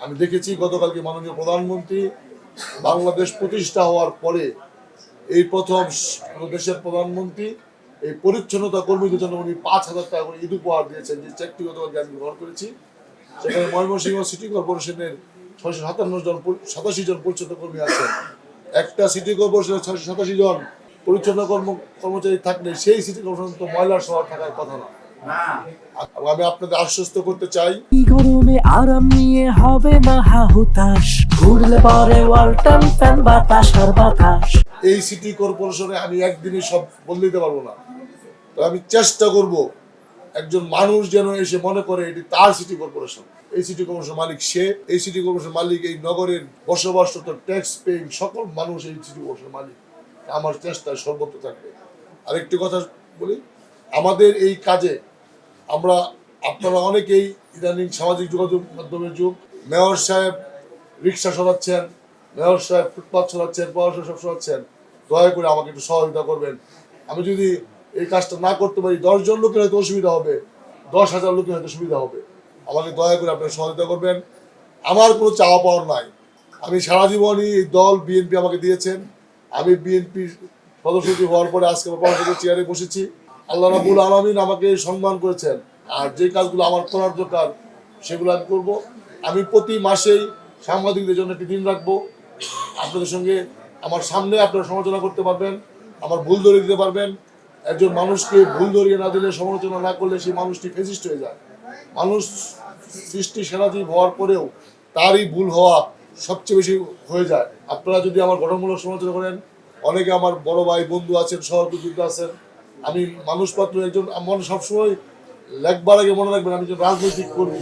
আমি দেখেছি গতকালকে মাননীয় প্রধানমন্ত্রী বাংলাদেশ প্রতিষ্ঠা হওয়ার পরে এই প্রথম দেশের প্রধানমন্ত্রী এই পরিচ্ছন্নতা কর্মীদের জন্য উনি 5,000 টাকা করে ঈদ উপহার দিয়েছেন, যে চেকটি গতকালকে আমি গ্রহণ করেছি। সেখানে ময়মনসিংহ সিটি কর্পোরেশনের 687 জন পরিচ্ছন্ন কর্মী আছেন। একটা সিটি কর্পোরেশনের 687 জন পরিচ্ছন্ন কর্মচারী থাকলে সেই সিটি কর্পোরেশন তো ময়লার শহর থাকার কথা না। আমি আপনাদের আশ্বস্ত করতে চাই, গরমে আরাম নিয়ে হবে না হাহুতাশ, ঘুরলে পরে ওয়ালটন ফ্যান বাতাস আর বাতাস। এই সিটি কর্পোরেশনে আমি একদিনই সব বলে দিতে পারবো না, তো আমি চেষ্টা করব একজন মানুষ যেন এসে মনে করে এটি তার সিটি কর্পোরেশন। এই সিটি কর্পোরেশন মালিক সে, এই সিটি কর্পোরেশন মালিক এই নগরের বসবাসরত ট্যাক্স পেইং সকল মানুষ এই সিটি কর্পোরেশন মালিক। আমার চেষ্টায় সর্বত্র থাকবে। আরেকটি কথা বলি, আমাদের এই কাজে আপনারা অনেকেই ইদানিং সামাজিক যোগাযোগ মাধ্যমের যুগ, মেয়র সাহেব রিক্সা সরাচ্ছেন, মেয়র সাহেব ফুটপাথ সরাচ্ছেন, পড়াশোনা সব সরাচ্ছেন, দয়া করে আমাকে একটু সহযোগিতা করবেন। আমি যদি এই কাজটা না করতে পারি 10 জন লোকের হয়তো অসুবিধা হবে, 10,000 লোকের হয়তো সুবিধা হবে। আমাকে দয়া করে আপনারা সহযোগিতা করবেন। আমার কোনো চাওয়া পাওয়ার নাই। আমি সারা জীবনই এই দল বিএনপি আমাকে দিয়েছেন। আমি বিএনপির সদস্য হওয়ার পরে আজকে পরামর্শ চেয়ারে বসেছি। আল্লাহ রাব্বুল আলামিন আমাকে সম্মান করেছেন, আর যে কাজগুলো আমার করার দরকার সেগুলো আমি করবো। আমি প্রতি মাসেই সাংবাদিকদের জন্য একটি দিন রাখবো। আপনাদের সঙ্গে আমার সামনে আপনারা সমালোচনা করতে পারবেন, আমার ভুল ধরিয়ে দিতে পারবেন। একজন মানুষকে ভুল ধরিয়ে না দিলে, সমালোচনা না করলে সেই মানুষটি ফেসিস্ট হয়ে যায়। মানুষ সৃষ্টি সেরাজীব হওয়ার পরেও তারই ভুল হওয়া সবচেয়ে বেশি হয়ে যায়। আপনারা যদি আমার গঠনমূলক সমালোচনা করেন, অনেকে আমার বড় ভাই বন্ধু আছেন, সহযোদ্ধা আছেন। আমি মানুষ পাত্র একজন, আমার সবসময় লেখবার আগে মনে রাখবেন আমি একজন রাজনৈতিক কর্মী।